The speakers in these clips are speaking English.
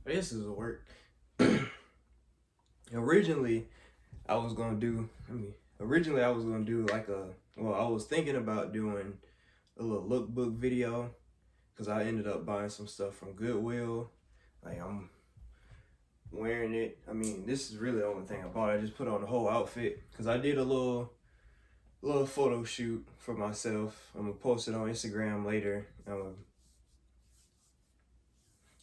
This is work. Originally, I was gonna do. Originally I was gonna do like a. Well, I was thinking about doing a little lookbook video because I ended up buying some stuff from Goodwill. Like I'm wearing it. I mean, this is really the only thing I bought. I just put on the whole outfit because I did a little photo shoot for myself. I'm gonna post it on Instagram later.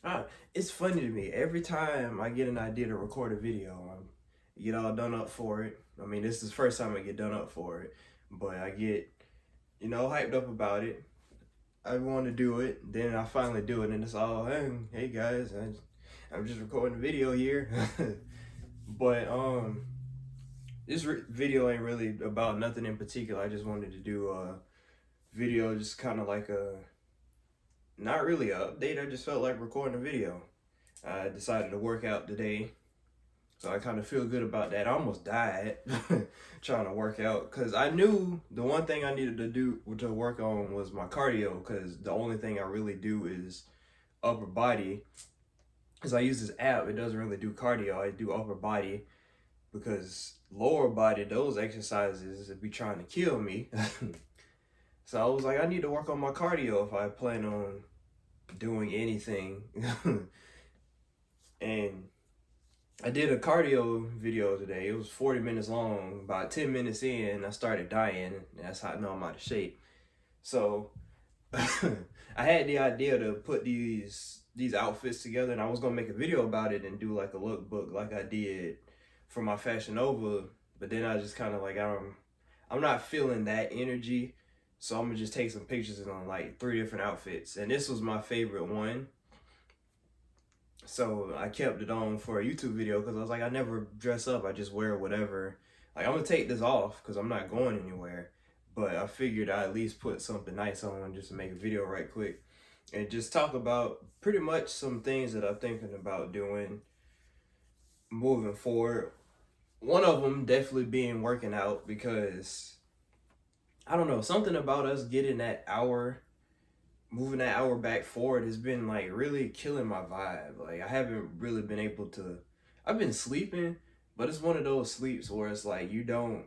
Ah, it's funny to me. Every time I get an idea to record a video, I get all done up for it. I mean, this is the first time I get done up for it, but I get, hyped up about it. I want to do it. Then I finally do it, and it's all, hey guys, I'm just recording a video here. But this video ain't really about nothing in particular. I just wanted to do a video, just kind of like a, not really a update. I just felt like recording a video. I decided to work out today, so I kind of feel good about that. I almost died trying to work out because I knew the one thing I needed to do to work on was my cardio, because the only thing I really do is upper body. Because I use this app, it doesn't really do cardio. I do upper body because lower body, those exercises would be trying to kill me. So I was like, I need to work on my cardio if I plan on doing anything. And I did a cardio video today. It was 40 minutes long. About 10 minutes in, I started dying. That's how I know I'm out of shape. So I had the idea to put these outfits together, and I was gonna make a video about it and do like a lookbook like I did for my Fashion Nova. But then I just kind of like I'm not feeling that energy, so I'm gonna just take some pictures on like 3 different outfits, and this was my favorite one. So I kept it on for a YouTube video because I was like, I never dress up. I just wear whatever. Like, I'm gonna take this off because I'm not going anywhere. But I figured I at least put something nice on just to make a video right quick and just talk about pretty much some things that I'm thinking about doing moving forward. One of them definitely being working out, because I don't know, something about us getting that hour, moving that hour back forward has been like really killing my vibe. Like I haven't really been able to. I've been sleeping, but it's one of those sleeps where it's like you don't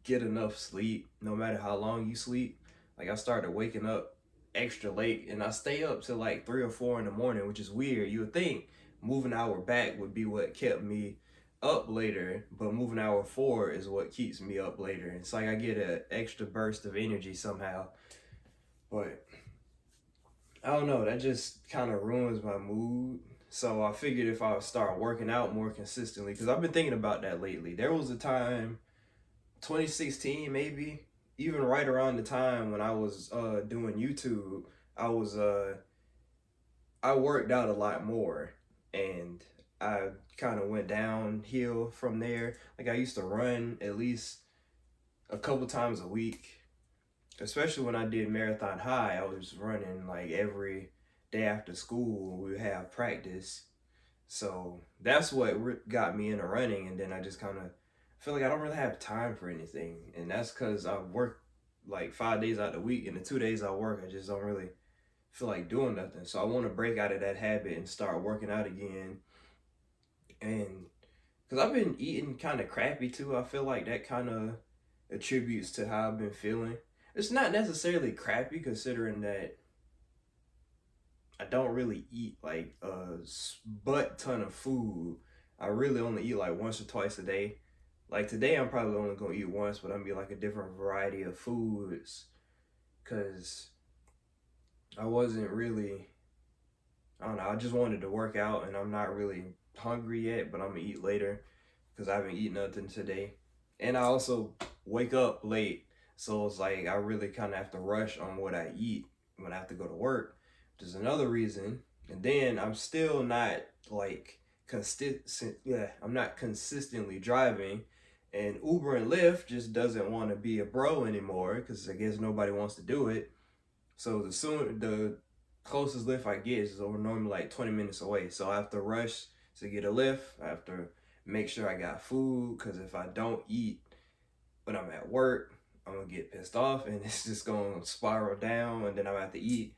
get enough sleep no matter how long you sleep. Like I started waking up extra late and I stay up till like 3 or 4 in the morning, which is weird. You would think moving an hour back would be what kept me up later, but moving an hour forward is what keeps me up later. It's like I get an extra burst of energy somehow. But I don't know, that just kind of ruins my mood. So I figured if I would start working out more consistently, because I've been thinking about that lately. There was a time, 2016 maybe, even right around the time when I was doing YouTube, I was I worked out a lot more, and I kind of went downhill from there. Like I used to run at least a couple times a week, especially when I did Marathon High. I was running like every day after school. We would have practice, so that's what got me into running. And then I just kind of feel like I don't really have time for anything, and that's because I work like 5 days out of the week, and the 2 days I work, I just don't really feel like doing nothing. So I want to break out of that habit and start working out again. And because I've been eating kind of crappy too, I feel like that kind of attributes to how I've been feeling. It's not necessarily crappy considering that I don't really eat like a butt ton of food. I really only eat like once or twice a day. Like today, I'm probably only gonna eat once, but I'm gonna be like a different variety of foods because I wasn't really. I don't know. I just wanted to work out, and I'm not really hungry yet, but I'm gonna eat later because I haven't eaten nothing today. And I also wake up late, so it's like I really kind of have to rush on what I eat when I have to go to work, which is another reason. And then I'm still not like consistent. Yeah, I'm not consistently driving, and Uber and Lyft just doesn't want to be a bro anymore because I guess nobody wants to do it. So the closest Lyft I get is over normally like 20 minutes away. So I have to rush to get a Lyft. I have to make sure I got food, because if I don't eat when I'm at work, I'm gonna get pissed off and it's just gonna spiral down, and then I'm gonna have to eat.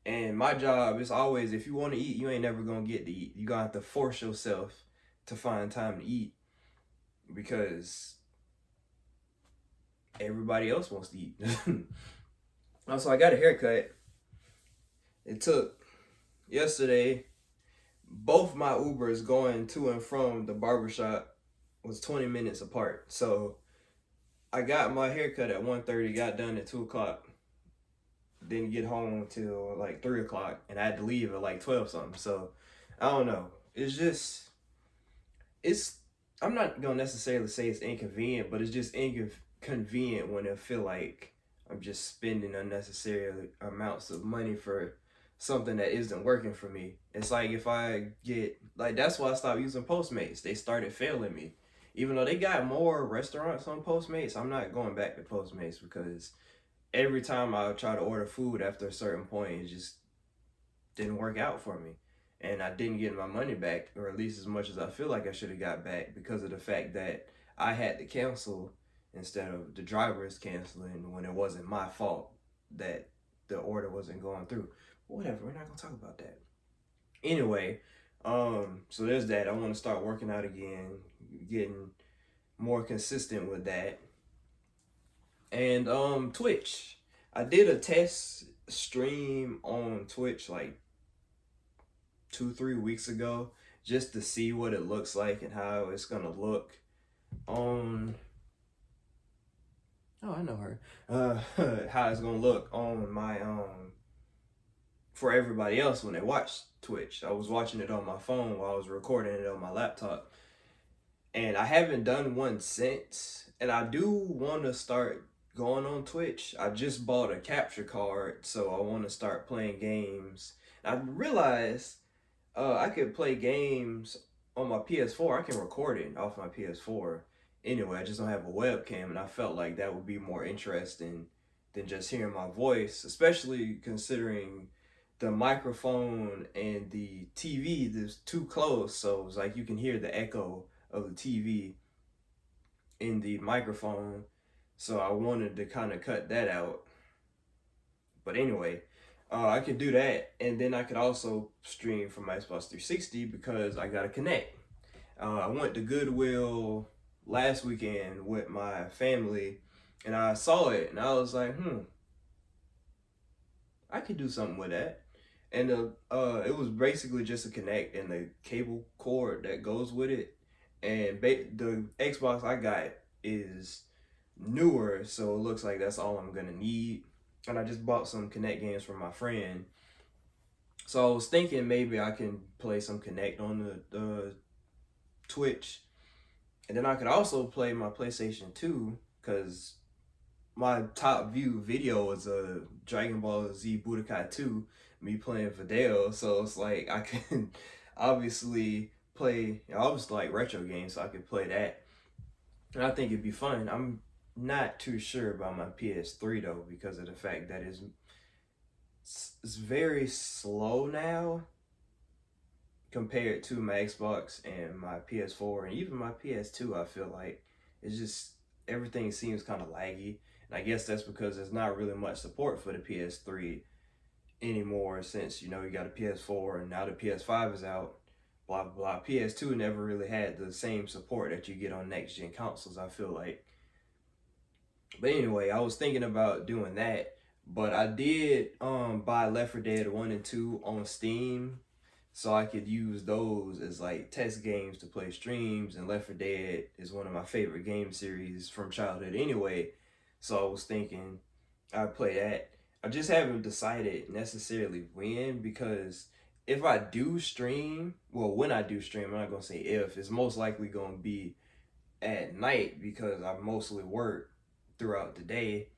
And my job is always, if you want to eat, you ain't never gonna get to eat. You gonna have to force yourself to find time to eat because everybody else wants to eat. Also, I got a haircut. It took yesterday. Both my Ubers going to and from the barbershop was 20 minutes apart. So I got my haircut at 1:30, got done at 2 o'clock. Didn't get home till like 3 o'clock, and I had to leave at like 12 something. So I don't know. It's just, it's, I'm not gonna necessarily say it's inconvenient, but it's just inconvenient when I feel like I'm just spending unnecessary amounts of money for something that isn't working for me. It's like if I get, like, that's why I stopped using Postmates. They started failing me. Even though they got more restaurants on Postmates, I'm not going back to Postmates because every time I try to order food after a certain point, it just didn't work out for me. And I didn't get my money back, or at least as much as I feel like I should have got back, because of the fact that I had to cancel instead of the drivers canceling when it wasn't my fault that the order wasn't going through. But whatever, we're not gonna talk about that. Anyway, so there's that. I want to start working out again, getting more consistent with that. And Twitch. I did a test stream on Twitch like 2 3 weeks ago just to see what it looks like and how it's gonna look on, oh I know her, how it's gonna look on my for everybody else when they watch Twitch. I was watching it on my phone while I was recording it on my laptop, and I haven't done one since. And I do want to start going on Twitch. I just bought a capture card, so I want to start playing games. I realized I could play games on my PS4. I can record it off my PS4. Anyway, I just don't have a webcam, and I felt like that would be more interesting than just hearing my voice, especially considering the microphone and the TV is too close. So it's like you can hear the echo of the TV in the microphone. So I wanted to kind of cut that out. But anyway, I could do that, and then I could also stream from my Xbox 360 because I got a Connect. I went to Goodwill last weekend with my family, and I saw it, and I was like, I could do something with that. And it was basically just a Connect and the cable cord that goes with it. And the Xbox I got is newer, so it looks like that's all I'm gonna need. And I just bought some Connect games from my friend. So I was thinking maybe I can play some Connect on the Twitch, and then I could also play my PlayStation 2 because my top view video was a Dragon Ball Z Budokai 2, me playing Videl. So it's like I can obviously play, I was like retro games, so I could play that. And I think it'd be fun. I'm not too sure about my PS3 though because of the fact that it's very slow now compared to my Xbox and my PS4 and even my PS2. I feel like it's just everything seems kind of laggy, and I guess that's because there's not really much support for the PS3 anymore since you got a PS4 and now the PS5 is out. Blah blah blah. PS2 never really had the same support that you get on next gen consoles, I feel like. But anyway, I was thinking about doing that, but I did buy Left 4 Dead 1 and 2 on Steam so I could use those as like test games to play streams, and Left 4 Dead is one of my favorite game series from childhood anyway. So I was thinking I'd play that. I just haven't decided necessarily when, because if I do stream, well, when I do stream, I'm not gonna say if, it's most likely gonna be at night because I mostly work throughout the day.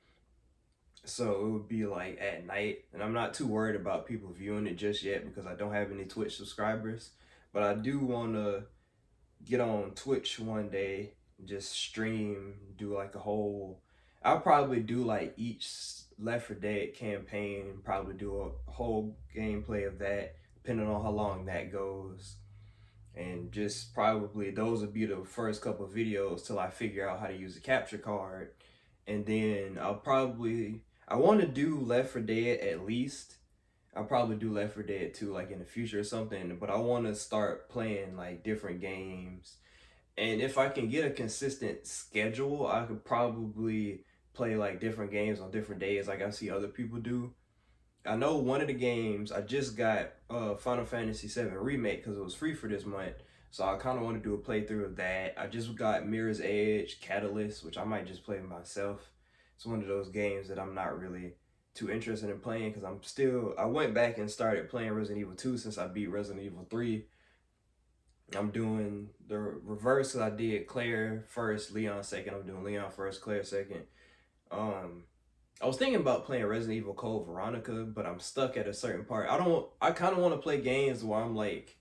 So it would be like at night, and I'm not too worried about people viewing it just yet because I don't have any Twitch subscribers. But I do want to get on Twitch one day, just stream, do like a whole. I'll probably do like each Left 4 Dead campaign, probably do a whole gameplay of that, depending on how long that goes. And just probably those would be the first couple of videos till I figure out how to use a capture card. And then I want to do Left 4 Dead at least. I'll probably do Left 4 Dead 2 like in the future or something, but I want to start playing like different games. And if I can get a consistent schedule, I could probably play like different games on different days like I see other people do. I know one of the games I just got Final Fantasy VII Remake because it was free for this month. So I kind of want to do a playthrough of that. I just got Mirror's Edge, Catalyst, which I might just play myself. It's one of those games that I'm not really too interested in playing because I went back and started playing Resident Evil 2 since I beat Resident Evil 3. I'm doing the reverse. I did Claire first, Leon second. I'm doing Leon first, Claire second. Um, I was thinking about playing Resident Evil Code Veronica, but I'm stuck at a certain part. I kind of want to play games where I'm like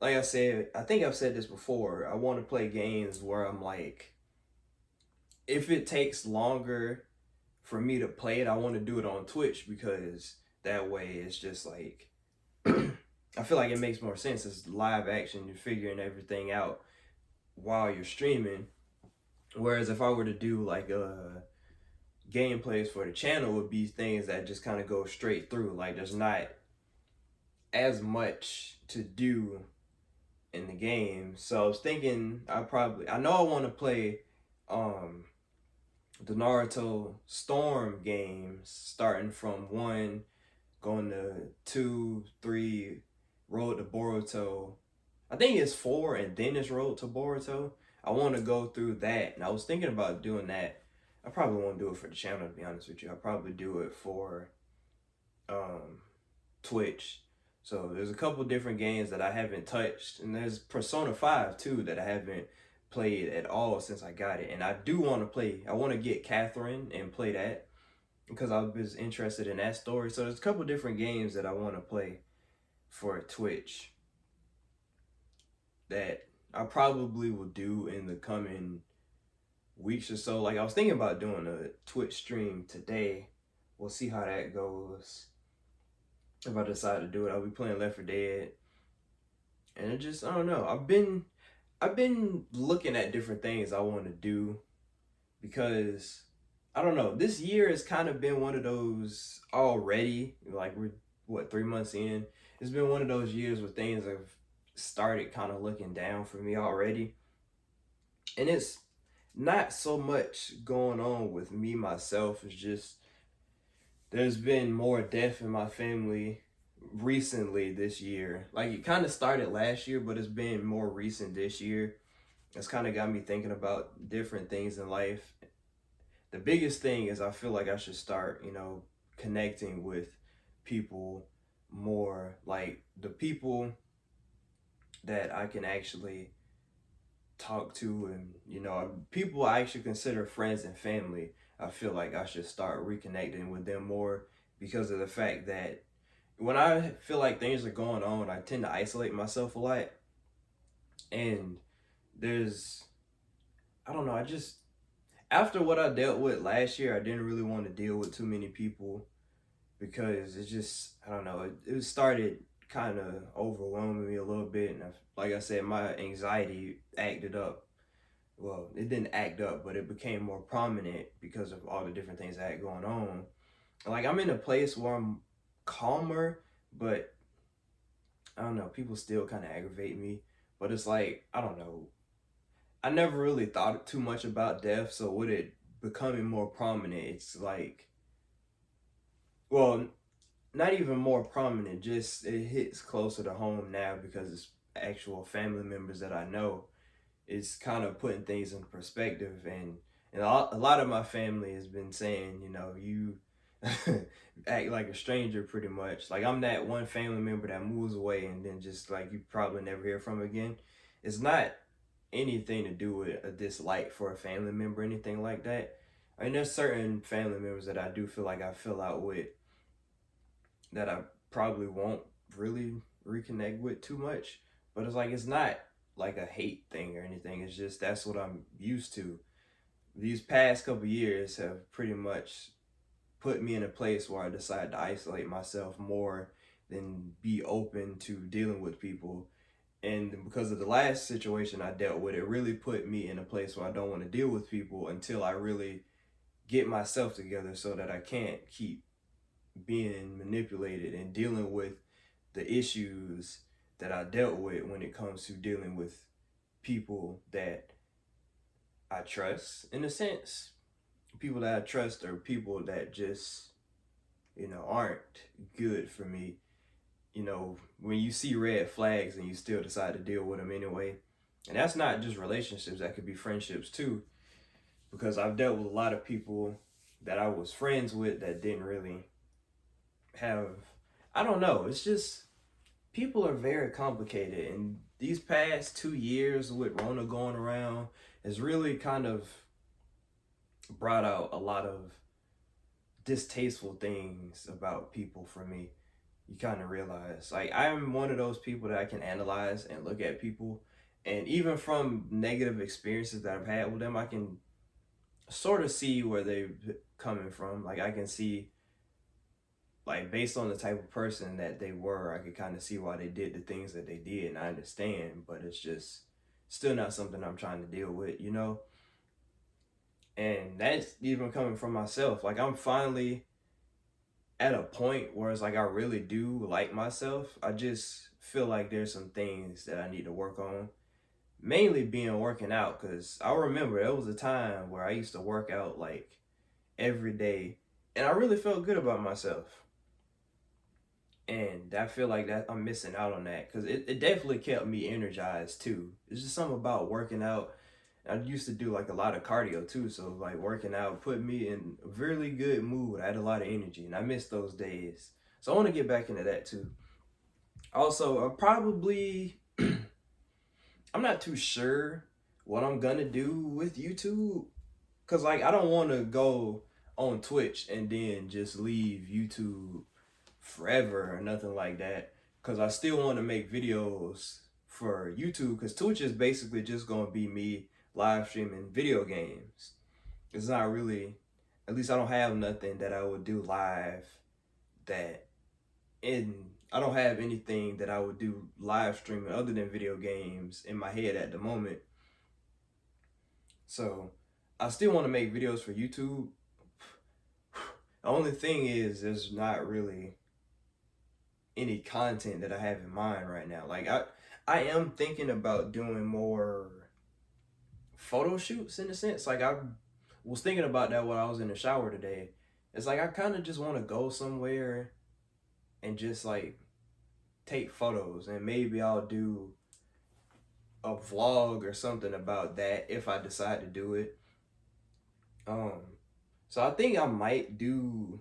I said, I think I've said this before. I want to play games where I'm like, if it takes longer for me to play it, I want to do it on Twitch because that way it's just like, I feel like it makes more sense. It's live action. You're figuring everything out while you're streaming. Whereas if I were to do like gameplays for the channel, would be things that just kind of go straight through. Like there's not as much to do in the game. So I was thinking I know I want to play um the Naruto Storm games starting from 1 going to 2, 3, Road to Boruto. I think it's 4 and then it's Road to Boruto. I want to go through that, and I was thinking about doing that. I probably won't do it for the channel, to be honest with you. I'll probably do it for um, Twitch. So there's a couple different games that I haven't touched, and there's Persona 5 too that I haven't played at all since I got it. And I do want to play. I want to get Catherine and play that because I was interested in that story. So there's a couple different games that I want to play for Twitch that I probably will do in the coming weeks or so. Like I was thinking about doing a Twitch stream today. We'll see how that goes. If I decide to do it, I'll be playing Left 4 Dead. And it just, I don't know. I've been looking at different things I want to do because I don't know. This year has kind of been one of those already. Like we're what 3 months in. It's been one of those years where things have started kind of looking down for me already. And it's not so much going on with me myself. It's just there's been more death in my family recently this year. Like it kind of started last year, but it's been more recent this year. It's kind of got me thinking about different things in life. The biggest thing is I feel like I should start, connecting with people more, like the people that I can actually talk to, and people I actually consider friends and family. I feel like I should start reconnecting with them more because of the fact that when I feel like things are going on, I tend to isolate myself a lot. And there's, I don't know, I just, after what I dealt with last year, I didn't really want to deal with too many people because it just, I don't know, it started kind of overwhelming me a little bit. And like I said, my anxiety acted up. Well, it didn't act up, but it became more prominent because of all the different things I had going on. Like I'm in a place where I'm calmer, but I don't know, people still kind of aggravate me. But it's like, I don't know, I never really thought too much about death, so with it becoming more prominent, it's like, well, not even more prominent, just it hits closer to home now because it's actual family members that I know. It's kind of putting things in perspective, and a lot of my family has been saying, you act like a stranger pretty much. Like I'm that one family member that moves away and then just like you probably never hear from again. It's not anything to do with a dislike for a family member or anything like that. I mean, there's certain family members that I do feel like I feel out with that I probably won't really reconnect with too much. But it's like it's not like a hate thing or anything. It's just that's what I'm used to. These past couple years have pretty much put me in a place where I decided to isolate myself more than be open to dealing with people. And because of the last situation I dealt with, it really put me in a place where I don't want to deal with people until I really get myself together so that I can't keep being manipulated and dealing with the issues that I dealt with when it comes to dealing with people that I trust. In a sense, people that I trust are people that just, aren't good for me. When you see red flags and you still decide to deal with them anyway. And that's not just relationships, that could be friendships too. Because I've dealt with a lot of people that I was friends with that didn't really have, I don't know, it's just people are very complicated. And these past 2 years with Rona going around has really kind of brought out a lot of distasteful things about people for me. You kind of realize, like, I'm one of those people that I can analyze and look at people, and even from negative experiences that I've had with them, I can sort of see where they're coming from. Like, I can see, like, based on the type of person that they were, I could kind of see why they did the things that they did, and I understand, but it's just still not something I'm trying to deal with. And that's even coming from myself. Like, I'm finally at a point where it's like I really do like myself. I just feel like there's some things that I need to work on. Mainly being working out, because I remember there was a time where I used to work out like every day, and I really felt good about myself. And I feel like that I'm missing out on that, because it definitely kept me energized too. It's just something about working out. I used to do like a lot of cardio too, so like working out put me in a really good mood. I had a lot of energy, and I miss those days. So I want to get back into that too. Also, I'm not too sure what I'm gonna do with YouTube, cause like I don't want to go on Twitch and then just leave YouTube forever or nothing like that. Cause I still want to make videos for YouTube. Cause Twitch is basically just gonna be me live streaming video games. It's not really, at least I don't have nothing that I would do live that in. I don't have anything that I would do live streaming other than video games in my head at the moment. So I still want to make videos for YouTube. The only thing is, there's not really any content that I have in mind right now. Like I am thinking about doing more photo shoots in a sense. Like I was thinking about that while I was in the shower today. It's like I kind of just want to go somewhere and just like take photos, and maybe I'll do a vlog or something about that if I decide to do it. Um so I think I might do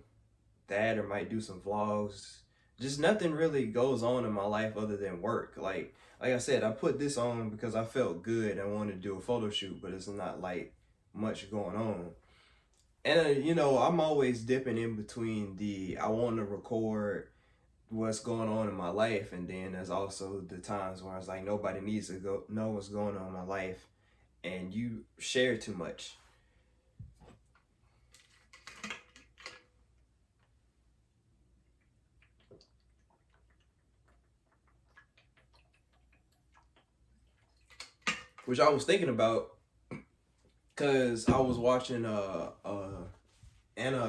that, or might do some vlogs. Just nothing really goes on in my life other than work. Like I said, I put this on because I felt good and wanted to do a photo shoot, but it's not like much going on. And I'm always dipping in between the I want to record what's going on in my life, and then there's also the times where it's like nobody needs to go know what's going on in my life, and you share too much. Which I was thinking about, because I was watching Anna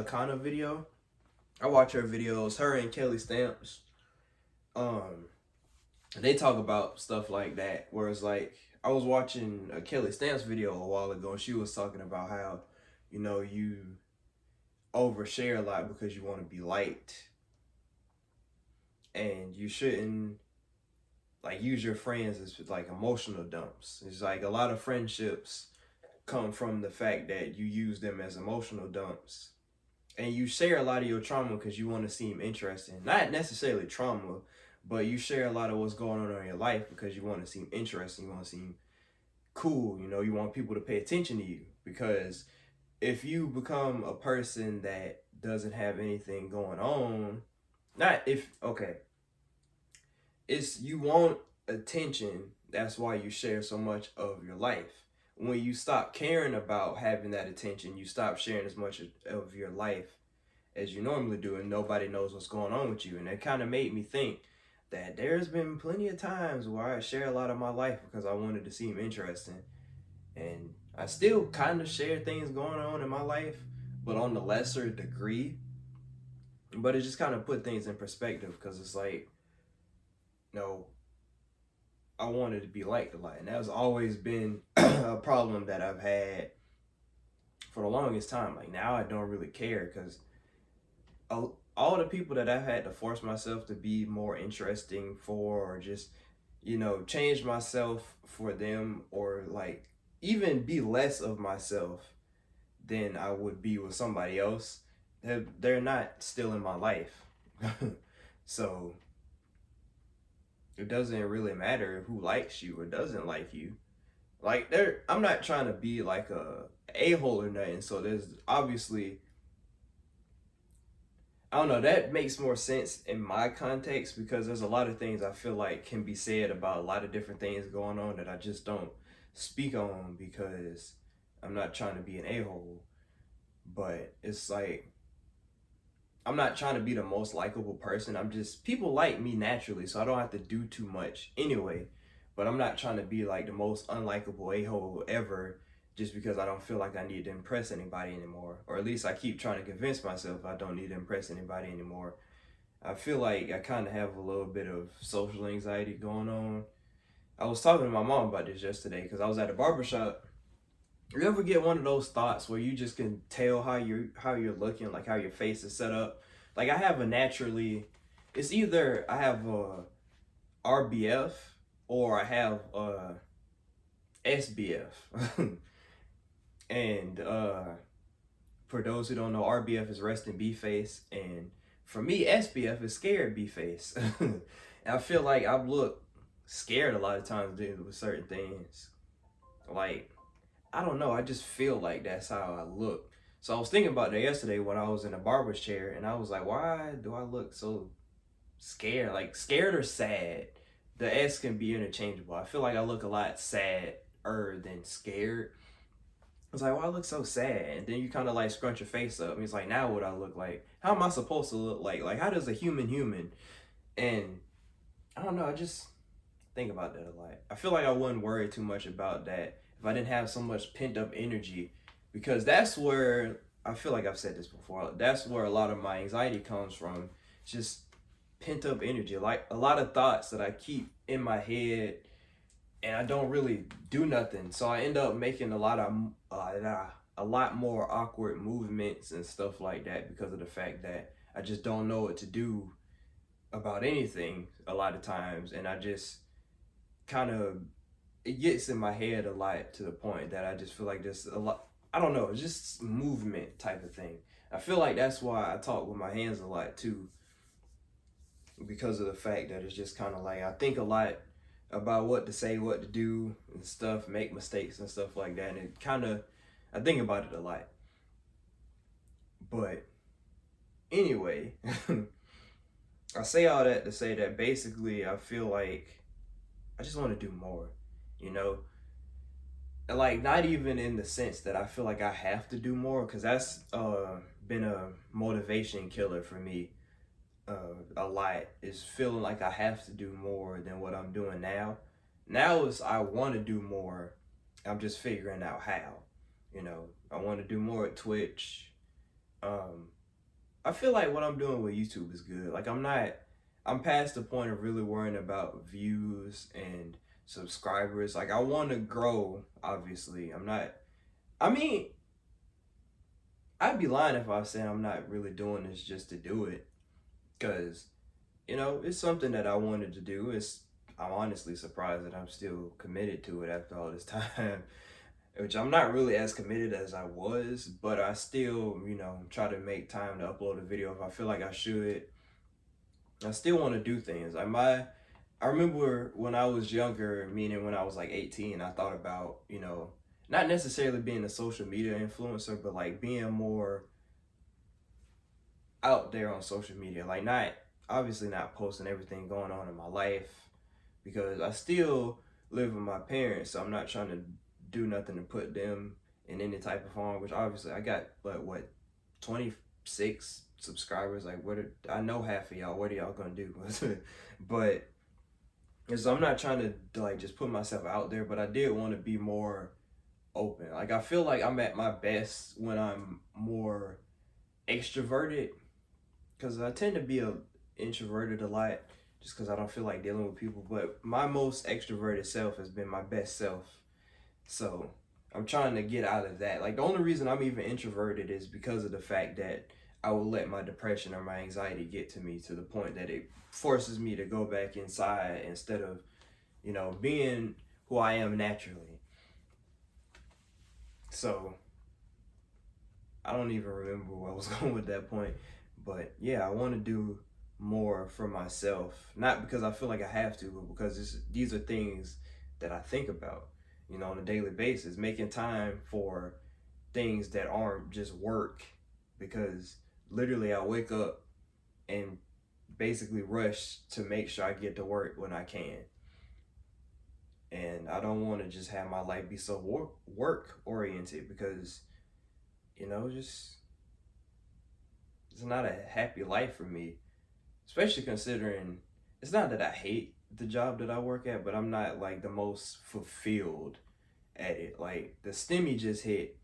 Akana video. I watch her videos, her and Kelly Stamps. Um, they talk about stuff like that. Where it's like I was watching a Kelly Stamps video a while ago, and she was talking about how, you overshare a lot because you want to be liked, and you shouldn't like use your friends as like emotional dumps. It's like a lot of friendships come from the fact that you use them as emotional dumps, and you share a lot of your trauma because you want to seem interesting. Not necessarily trauma, but you share a lot of what's going on in your life because you want to seem interesting. You want to seem cool. You want people to pay attention to you, because if you become a person that doesn't have anything going on, not if okay, it's you want attention. That's why you share so much of your life. When you stop caring about having that attention, you stop sharing as much of your life as you normally do, and nobody knows what's going on with you. And it kind of made me think that there's been plenty of times where I share a lot of my life because I wanted to seem interesting. And I still kind of share things going on in my life, but on the lesser degree. But it just kind of put things in perspective, because it's like, you know, I wanted to be liked a lot, and that has always been a problem that I've had for the longest time. Like now, I don't really care, because all the people that I've had to force myself to be more interesting for, or just, change myself for them, or like even be less of myself than I would be with somebody else, they're not still in my life. So it doesn't really matter who likes you or doesn't like you. Like I'm not trying to be like a hole or nothing. So there's obviously, I don't know, that makes more sense in my context, because there's a lot of things I feel like can be said about a lot of different things going on that I just don't speak on, because I'm not trying to be an a-hole. But it's like, I'm not trying to be the most likable person. I'm just, people like me naturally, so I don't have to do too much anyway. But I'm not trying to be like the most unlikable a-hole ever, just because I don't feel like I need to impress anybody anymore. Or at least I keep trying to convince myself I don't need to impress anybody anymore. I feel like I kind of have a little bit of social anxiety going on. I was talking to my mom about this yesterday, because I was at a barbershop. You ever get one of those thoughts where you just can tell how you're looking, like how your face is set up? Like I have a naturally, it's either I have a RBF or I have a SBF. And for those who don't know, RBF is resting B face, and for me, SBF is scared B face. And I feel like I look scared a lot of times dealing with certain things. Like, I don't know, I just feel like that's how I look. So I was thinking about that yesterday when I was in a barber's chair, and I was like, why do I look so scared? Like scared or sad? The S can be interchangeable. I feel like I look a lot sadder than scared. I was like, why I look so sad? And then you kind of like scrunch your face up. And it's like, now what I look like? How am I supposed to look like? Like, how does a human? And I don't know, I just think about that a lot. I feel like I wouldn't worry too much about that if I didn't have so much pent up energy, because that's where, I feel like I've said this before, that's where a lot of my anxiety comes from. Just pent up energy, like a lot of thoughts that I keep in my head, and I don't really do nothing. So I end up making a lot more awkward movements and stuff like that, because of the fact that I just don't know what to do about anything a lot of times, and I just kind of, it gets in my head a lot, to the point that I just feel like there's a lot, I don't know, it's just movement type of thing. I feel like that's why I talk with my hands a lot too, because of the fact that it's just kind of like I think a lot about what to say, what to do and stuff, make mistakes and stuff like that, and it kind of, I think about it a lot. But anyway, I say all that to say that basically I feel like I just want to do more, you know? Like not even in the sense that I feel like I have to do more, because that's been a motivation killer for me a lot, is feeling like I have to do more than what I'm doing now. Now is I want to do more. I'm just figuring out how. I want to do more at Twitch. Um, I feel like what I'm doing with YouTube is good. Like I'm past the point of really worrying about views and subscribers. Like I want to grow, obviously. I mean, I'd be lying if I was saying I'm not really doing this just to do it, because it's something that I wanted to do. I'm honestly surprised that I'm still committed to it after all this time, which I'm not really as committed as I was, but I still, try to make time to upload a video if I feel like I should. I still want to do things. I remember when I was younger, meaning when I was like 18, I thought about, not necessarily being a social media influencer, but like being more out there on social media. Like not, obviously not posting everything going on in my life, because I still live with my parents, so I'm not trying to do nothing to put them in any type of harm, which obviously I got, what, 26 subscribers. Like I know half of y'all, what are y'all gonna do? But so I'm not trying to like just put myself out there, but I did want to be more open. Like I feel like I'm at my best when I'm more extroverted, because I tend to be introverted a lot just because I don't feel like dealing with people. But my most extroverted self has been my best self. So I'm trying to get out of that. Like the only reason I'm even introverted is because of the fact that I will let my depression or my anxiety get to me to the point that it forces me to go back inside instead of, being who I am naturally. So I don't even remember where I was going with that point. But yeah, I want to do more for myself. Not because I feel like I have to, but because these are things that I think about, on a daily basis. Making time for things that aren't just work. Because literally, I wake up and basically rush to make sure I get to work when I can. And I don't want to just have my life be so work oriented because, just it's not a happy life for me, especially considering it's not that I hate the job that I work at, but I'm not like the most fulfilled at it. Like the stimmy just hit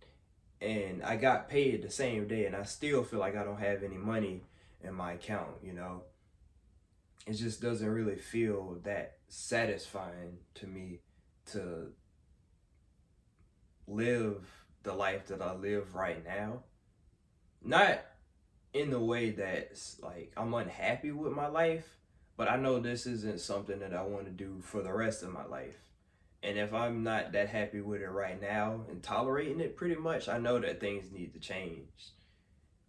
and I got paid the same day and I still feel like I don't have any money in my account. It just doesn't really feel that satisfying to me to live the life that I live right now. Not in the way that's like I'm unhappy with my life, but I know this isn't something that I want to do for the rest of my life. And if I'm not that happy with it right now and tolerating it pretty much, I know that things need to change,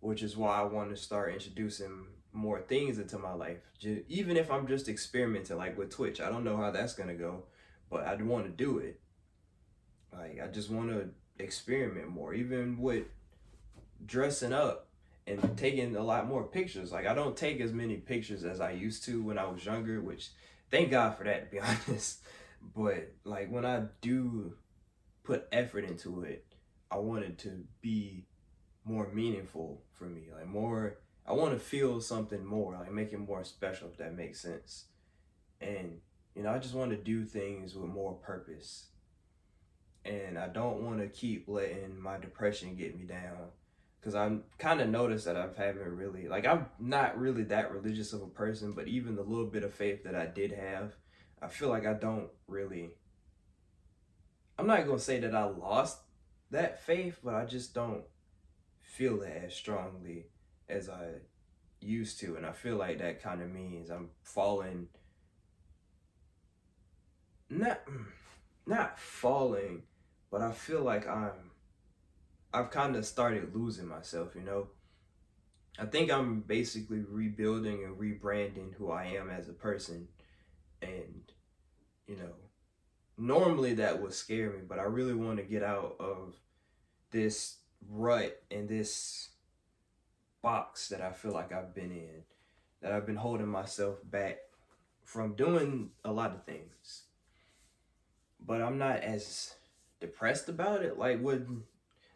which is why I want to start introducing more things into my life. Even if I'm just experimenting, like with Twitch, I don't know how that's going to go, but I want to do it. Like, I just want to experiment more, even with dressing up and taking a lot more pictures. Like I don't take as many pictures as I used to when I was younger, which thank God for that to be honest. But like when I do put effort into it, I want it to be more meaningful for me. Like more I want to feel something more, like make it more special if that makes sense. And I just want to do things with more purpose. And I don't want to keep letting my depression get me down because I'm kind of noticed that I haven't really like I'm not really that religious of a person, but even the little bit of faith that I did have, I feel like I don't really. I'm not gonna say that I lost that faith, but I just don't feel it as strongly as I used to, and I feel like that kind of means I'm falling. Not not falling, but I feel like I've kind of started losing myself. I think I'm basically rebuilding and rebranding who I am as a person. And, you know, normally that would scare me, but I really want to get out of this rut and this box that I feel like I've been in, that I've been holding myself back from doing a lot of things. But I'm not as depressed about it. Like,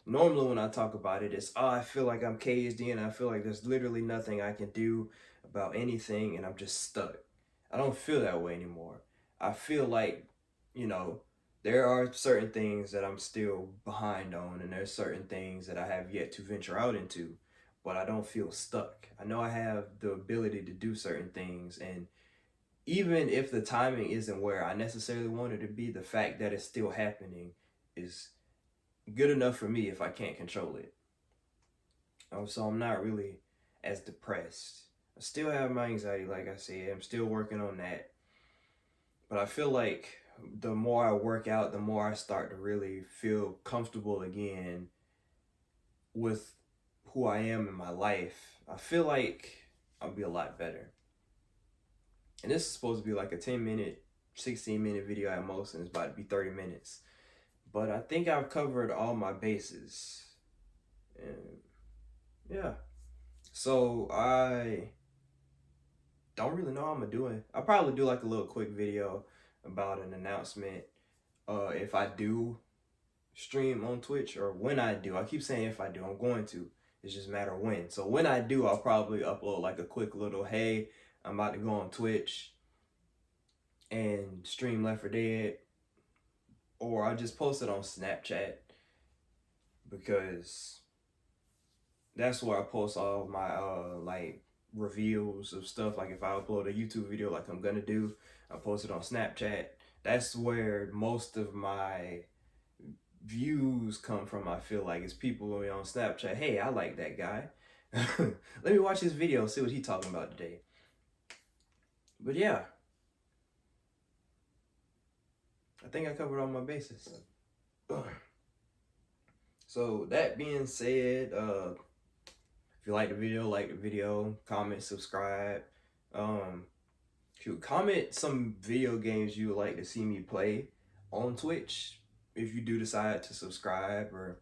normally when I talk about it, it's I feel like I'm caged in. I feel like there's literally nothing I can do about anything, and I'm just stuck. I don't feel that way anymore. I feel like, you know, there are certain things that I'm still behind on, and there's certain things that I have yet to venture out into, but I don't feel stuck. I know I have the ability to do certain things, and even if the timing isn't where I necessarily want it to be, the fact that it's still happening is good enough for me if I can't control it. So I'm not really as depressed. I still have my anxiety, like I said. I'm still working on that. But I feel like the more I work out, the more I start to really feel comfortable again with who I am in my life. I feel like I'll be a lot better. And this is supposed to be like a 10-minute, 16-minute video at most, and it's about to be 30 minutes. But I think I've covered all my bases. And yeah. So I don't really know how I'm gonna do it. I'll probably do like a little quick video about an announcement. If I do stream on Twitch, or when I do. I keep saying if I do, I'm going to. It's just a matter of when. So when I do, I'll probably upload like a quick little, hey, I'm about to go on Twitch and stream Left 4 Dead. Or I'll just post it on Snapchat because that's where I post all of my like reveals of stuff. Like if I upload a YouTube video like I'm gonna do, I post it on Snapchat. That's where most of my views come from. I feel like it's people on Snapchat. Hey, I like that guy. Let me watch his video, see what he's talking about today. But yeah, I think I covered all my bases. So that being said, if you like the video, comment, subscribe. Comment some video games you would like to see me play on Twitch if you do decide to subscribe, or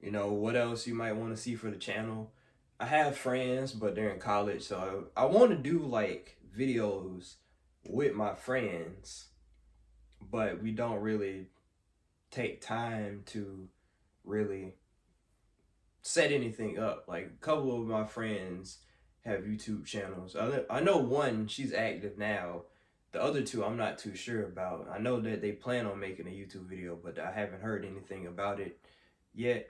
what else you might want to see for the channel. I have friends, but they're in college, so I want to do like videos with my friends, but we don't really take time to really set anything up. Like a couple of my friends have YouTube channels. I know one, she's active now. The other two, I'm not too sure about. I know that they plan on making a YouTube video, but I haven't heard anything about it yet.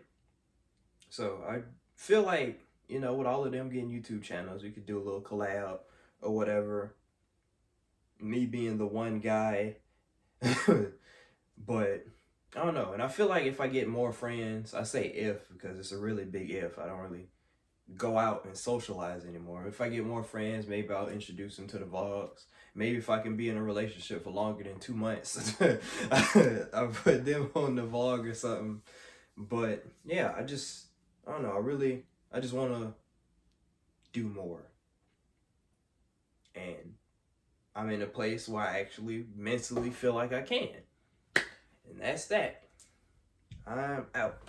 So I feel like, with all of them getting YouTube channels, we could do a little collab or whatever. Me being the one guy. But I don't know. And I feel like if I get more friends, I say if because it's a really big if. I don't really go out and socialize anymore. If I get more friends, maybe I'll introduce them to the vlogs. Maybe if I can be in a relationship for longer than 2 months, I'll put them on the vlog or something. But yeah, I don't know. I just want to do more. And I'm in a place where I actually mentally feel like I can. And that's that. I'm out.